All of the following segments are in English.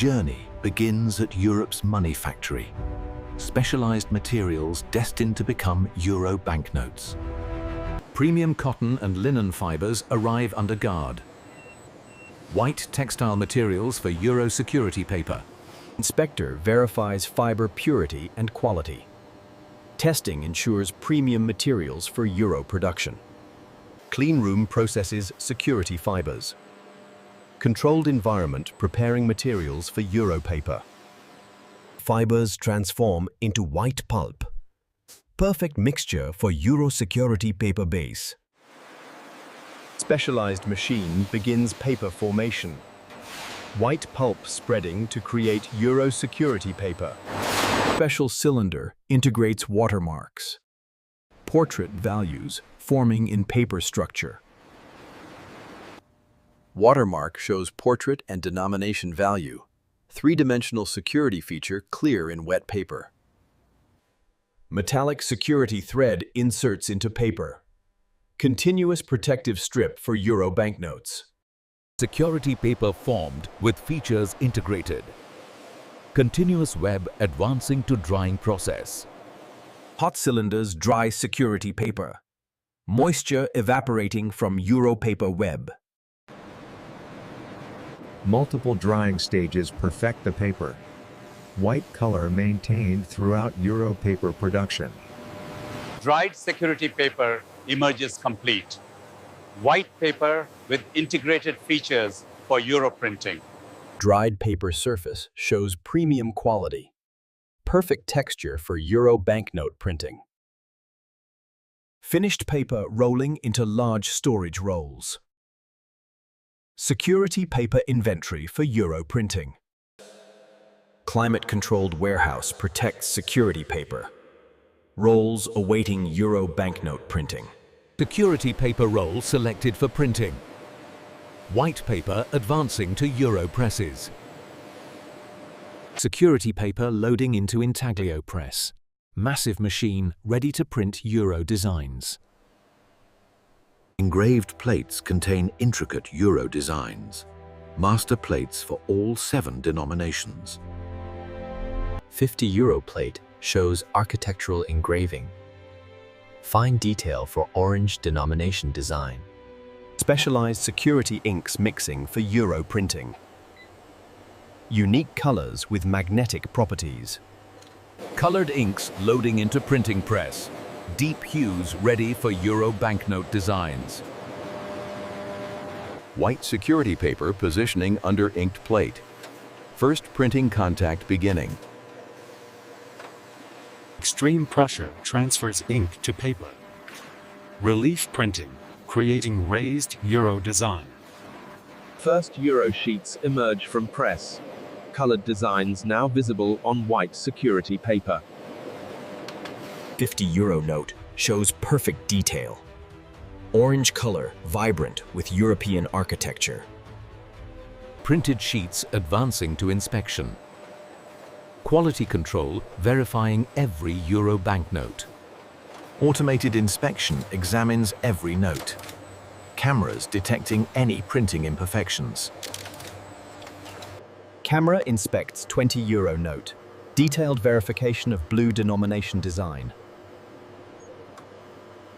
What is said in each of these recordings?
Journey begins at Europe's money factory, specialized materials destined to become euro banknotes. Premium cotton and linen fibers arrive under guard. White textile materials for euro security paper. Inspector verifies fiber purity and quality. Testing ensures premium materials for euro production. Clean room processes security fibers. Controlled environment preparing materials for euro paper. Fibers transform into white pulp. Perfect mixture for euro security paper base. Specialized machine begins paper formation. White pulp spreading to create euro security paper. Special cylinder integrates watermarks. Portrait values forming in paper structure. Watermark shows portrait and denomination value. Three-dimensional security feature clear in wet paper. Metallic security thread inserts into paper. Continuous protective strip for euro banknotes. Security paper formed with features integrated. Continuous web advancing to drying process. Hot cylinders dry security paper. Moisture evaporating from euro paper web. Multiple drying stages perfect the paper. White color maintained throughout euro paper production. Dried security paper emerges complete. White paper with integrated features for euro printing. Dried paper surface shows premium quality. Perfect texture for euro banknote printing. Finished paper rolling into large storage rolls. Security paper inventory for euro printing. Climate-controlled warehouse protects security paper. Rolls awaiting euro banknote printing. Security paper roll selected for printing. White paper advancing to euro presses. Security paper loading into intaglio press. Massive machine ready to print euro designs. Engraved plates contain intricate euro designs. Master plates for all 7 denominations. 50 euro plate shows architectural engraving. Fine detail for orange denomination design. Specialized security inks mixing for euro printing. Unique colors with magnetic properties. Colored inks loading into printing press. Deep hues ready for euro banknote designs. White security paper positioning under inked plate. First printing contact beginning. Extreme pressure transfers ink to paper. Relief printing, creating raised euro design. First euro sheets emerge from press. Colored designs now visible on white security paper. 50 euro note shows perfect detail. Orange color, vibrant with European architecture. Printed sheets advancing to inspection. Quality control verifying every euro banknote. Automated inspection examines every note. Cameras detecting any printing imperfections. Camera inspects 20 euro note. Detailed verification of blue denomination design.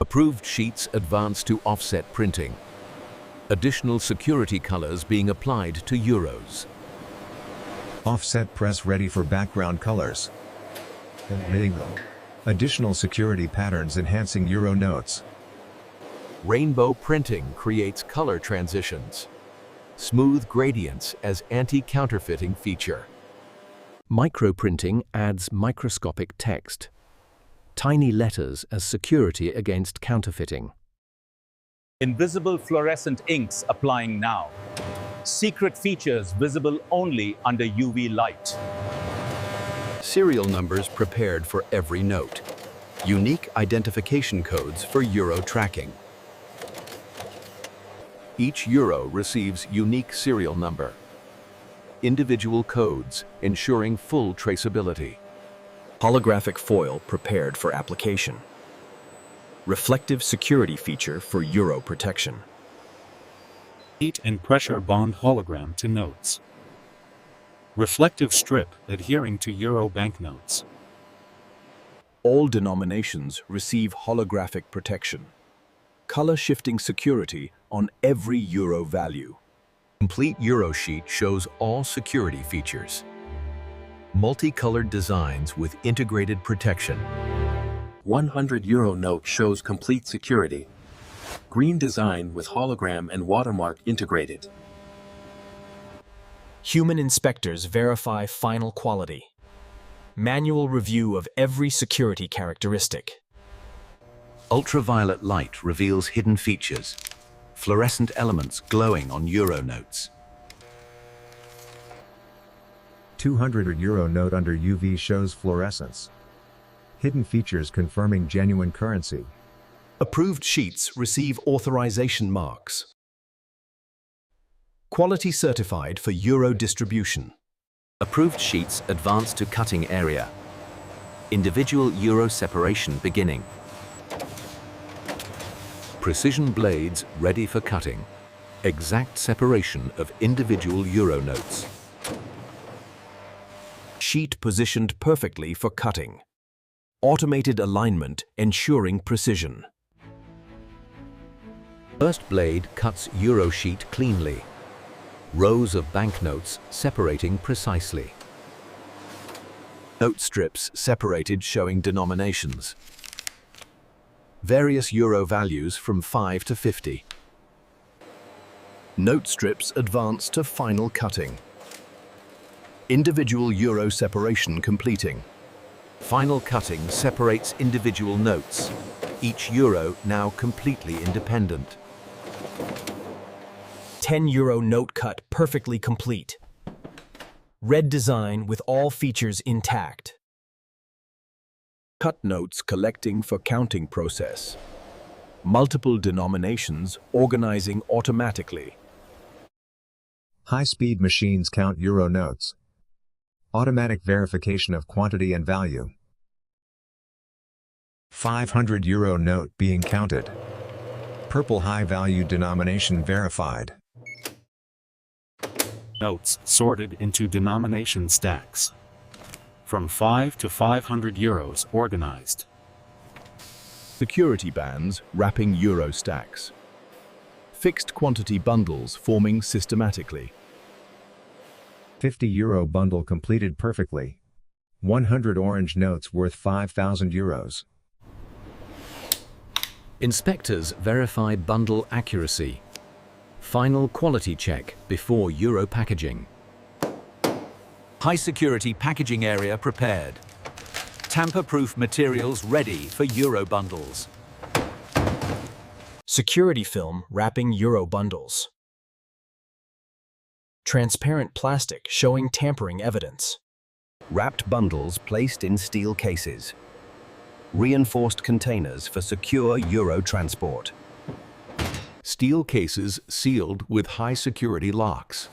Approved sheets advance to offset printing. Additional security colors being applied to euros. Offset press ready for background colors. Additional security patterns enhancing euro notes. Rainbow printing creates color transitions. Smooth gradients as anti-counterfeiting feature. Microprinting adds microscopic text. Tiny letters as security against counterfeiting. Invisible fluorescent inks applying now. Secret features visible only under UV light. Serial numbers prepared for every note. Unique identification codes for euro tracking. Each euro receives unique serial number. Individual codes ensuring full traceability. Holographic foil prepared for application. Reflective security feature for euro protection. Heat and pressure bond hologram to notes. Reflective strip adhering to euro banknotes. All denominations receive holographic protection. Color shifting security on every euro value. Complete euro sheet shows all security features. Multicolored designs with integrated protection. 100 euro note shows complete security. Green design with hologram and watermark integrated. Human inspectors verify final quality. Manual review of every security characteristic. Ultraviolet light reveals hidden features. Fluorescent elements glowing on euro notes. 200 euro note under UV shows fluorescence. Hidden features confirming genuine currency. Approved sheets receive authorization marks. Quality certified for euro distribution. Approved sheets advance to cutting area. Individual euro separation beginning. Precision blades ready for cutting. Exact separation of individual euro notes. Sheet positioned perfectly for cutting. Automated alignment ensuring precision. First blade cuts euro sheet cleanly. Rows of banknotes separating precisely. Note strips separated showing denominations. Various euro values from 5 to 50. Note strips advance to final cutting. Individual euro separation completing. Final cutting separates individual notes. Each euro now completely independent. 10 euro note cut perfectly complete. Red design with all features intact. Cut notes collecting for counting process. Multiple denominations organizing automatically. High-speed machines count euro notes. Automatic verification of quantity and value. 500 euro note being counted. Purple high-value denomination verified. Notes sorted into denomination stacks. From 5 to 500 euros organized. Security bands wrapping euro stacks. Fixed quantity bundles forming systematically. 50 euro bundle completed perfectly. 100 orange notes worth 5,000 euros. Inspectors verify bundle accuracy. Final quality check before euro packaging. High security packaging area prepared. Tamper-proof materials ready for euro bundles. Security film wrapping euro bundles. Transparent plastic showing tampering evidence. Wrapped bundles placed in steel cases. Reinforced containers for secure euro transport. Steel cases sealed with high-security locks.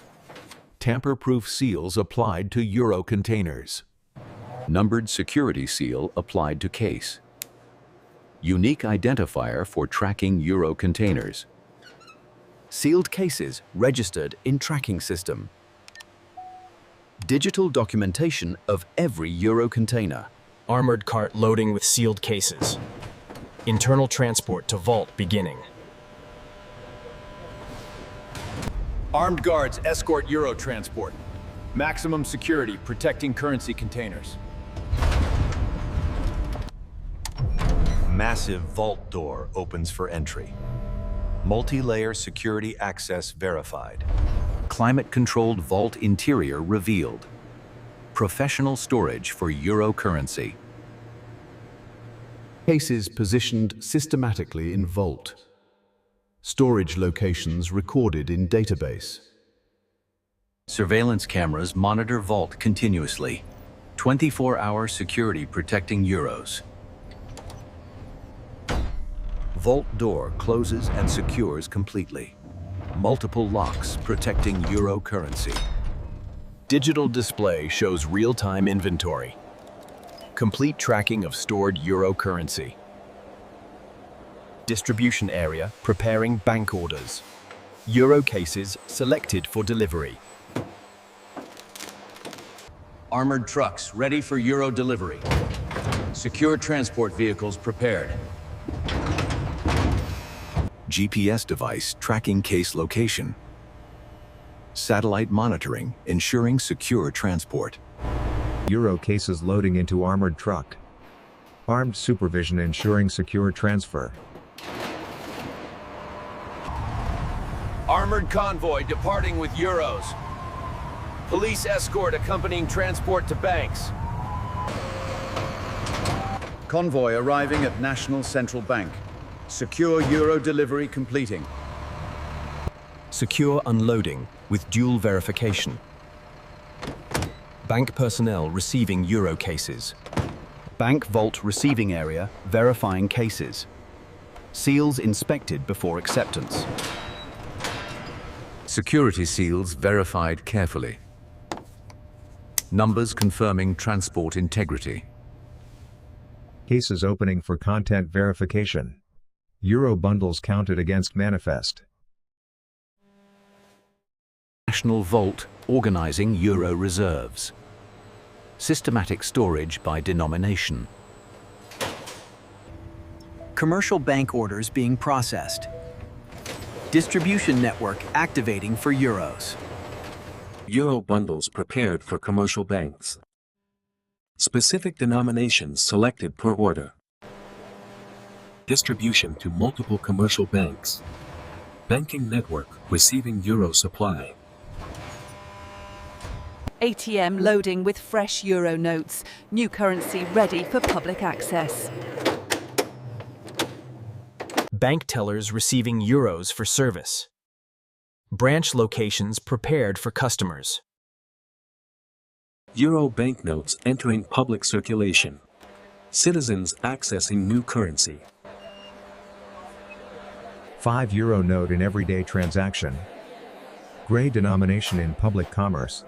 Tamper-proof seals applied to euro containers. Numbered security seal applied to case. Unique identifier for tracking euro containers. Sealed cases registered in tracking system. Digital documentation of every euro container. Armored cart loading with sealed cases. Internal transport to vault beginning. Armed guards escort euro transport. Maximum security protecting currency containers. Massive vault door opens for entry. Multi-layer security access verified. Climate-controlled vault interior revealed. Professional storage for euro currency. Cases positioned systematically in vault. Storage locations recorded in database. Surveillance cameras monitor vault continuously. 24-hour security protecting euros. Vault door closes and secures completely. Multiple locks protecting euro currency. Digital display shows real-time inventory. Complete tracking of stored euro currency. Distribution area preparing bank orders. Euro cases selected for delivery. Armored trucks ready for Euro delivery. Secure transport vehicles prepared. GPS device tracking case location. Satellite monitoring ensuring secure transport. Euro cases loading into armored truck. Armed supervision ensuring secure transfer. Armored convoy departing with Euros. Police escort accompanying transport to banks. Convoy arriving at National Central Bank. Secure Euro delivery completing. Secure unloading with dual verification. Bank personnel receiving Euro cases. Bank vault receiving area verifying cases. Seals inspected before acceptance. Security seals verified carefully. Numbers confirming transport integrity. Cases opening for content verification. Euro bundles counted against manifest. National Vault organizing Euro reserves. Systematic storage by denomination. Commercial bank orders being processed. Distribution network activating for Euros. Euro bundles prepared for commercial banks. Specific denominations selected per order. Distribution to multiple commercial banks. Banking network receiving Euro supply. ATM loading with fresh Euro notes. New currency ready for public access. Bank tellers receiving Euros for service. Branch locations prepared for customers. Euro banknotes entering public circulation. Citizens accessing new currency. 5 euro note in everyday transaction. Gray denomination in public commerce.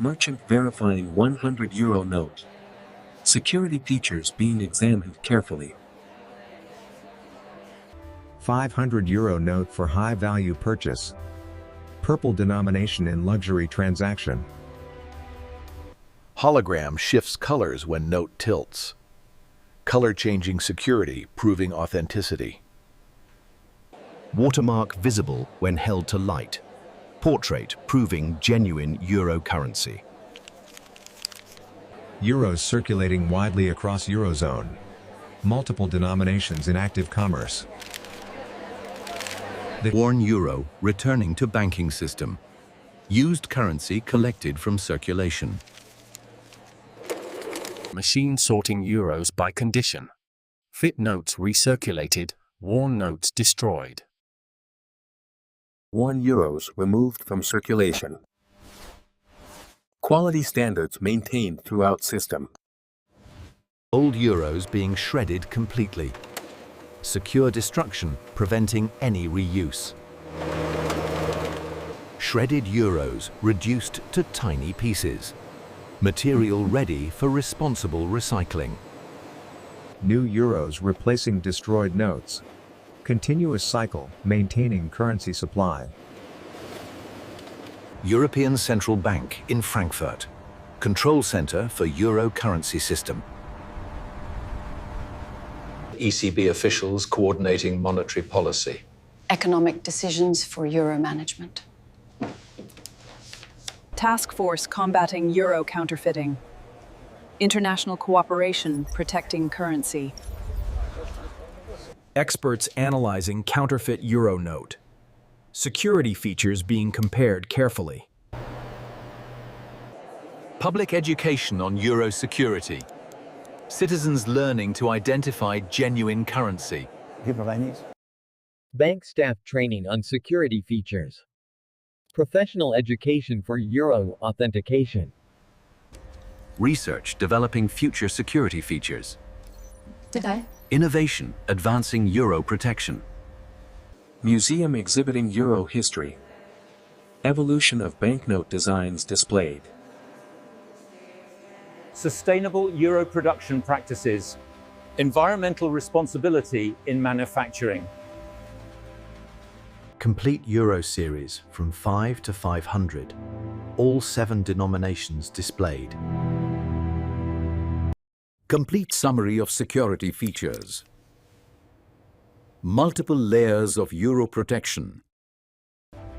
Merchant verifying 100 euro note. Security features being examined carefully. 500 euro note for high value purchase. Purple denomination in luxury transaction. Hologram shifts colors when note tilts. Color-changing security proving authenticity. Watermark visible when held to light. Portrait proving genuine Euro currency. Euros circulating widely across Eurozone. Multiple denominations in active commerce. The worn Euro returning to banking system. Used currency collected from circulation. Machine sorting Euros by condition. Fit notes recirculated, worn notes destroyed. Worn Euros removed from circulation. Quality standards maintained throughout system. Old Euros being shredded completely. Secure destruction preventing any reuse. Shredded Euros reduced to tiny pieces. Material ready for responsible recycling. New Euros replacing destroyed notes. Continuous cycle, maintaining currency supply. European Central Bank in Frankfurt. Control center for Euro currency system. ECB officials coordinating monetary policy. Economic decisions for Euro management. Task force combating Euro counterfeiting. International cooperation protecting currency. Experts analyzing counterfeit Euro note. Security features being compared carefully. Public education on Euro security. Citizens learning to identify genuine currency. Bank staff training on security features. Professional education for Euro authentication. Research developing future security features. Did I? Innovation advancing Euro protection. Museum exhibiting Euro history. Evolution of banknote designs displayed. Sustainable Euro production practices. Environmental responsibility in manufacturing. Complete Euro series from 5 to 500. All 7 denominations displayed. Complete summary of security features. Multiple layers of euro protection.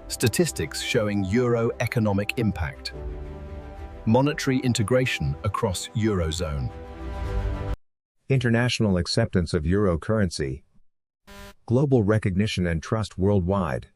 Statistics showing euro economic impact. Monetary integration across Eurozone. International acceptance of euro currency. Global recognition and trust worldwide.